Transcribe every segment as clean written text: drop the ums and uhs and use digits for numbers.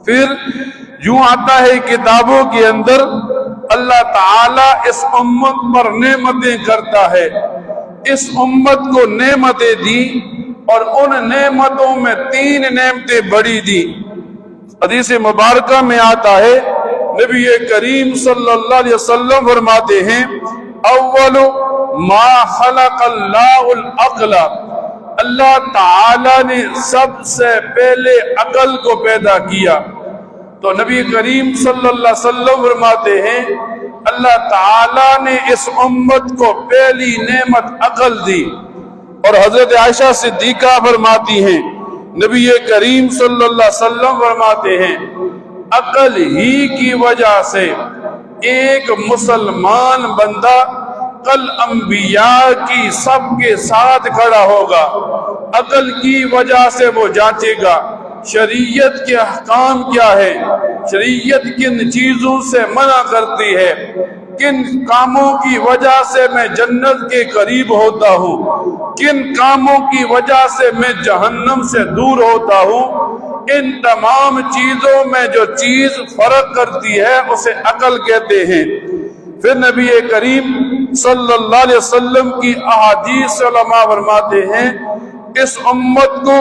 پھر یوں آتا ہے کتابوں کے اندر اللہ تعالیٰ اس امت پر نعمتیں کرتا ہے، اس امت کو نعمتیں دی اور ان نعمتوں میں 3 نعمتیں بڑی دی۔ حدیث مبارکہ میں آتا ہے نبی کریم صلی اللہ علیہ وسلم فرماتے ہیں اول ما خلق اللہ العقل، اللہ تعالیٰ نے سب سے پہلے عقل کو پیدا کیا۔ تو نبی کریم صلی اللہ علیہ وسلم فرماتے ہیں اللہ تعالیٰ نے اس امت کو پہلی نعمت عقل دی۔ اور حضرت عائشہ صدیقہ فرماتی ہیں نبی کریم صلی اللہ علیہ وسلم فرماتے ہیں عقل ہی کی وجہ سے ایک مسلمان بندہ کل انبیاء کی سب کے ساتھ کھڑا ہوگا، عقل کی وجہ سے وہ جانچے گا شریعت کے احکام کیا ہے، شریعت کن چیزوں سے منع کرتی ہے، کن کاموں کی وجہ سے میں جنت کے قریب ہوتا ہوں، کن کاموں کی وجہ سے میں جہنم سے دور ہوتا ہوں۔ ان تمام چیزوں میں جو چیز فرق کرتی ہے اسے عقل کہتے ہیں۔ پھر نبی کریم صلی اللہ علیہ وسلم کی احادیث علماء فرماتے ہیں اس امت کو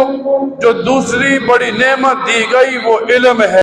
جو دوسری بڑی نعمت دی گئی وہ علم ہے۔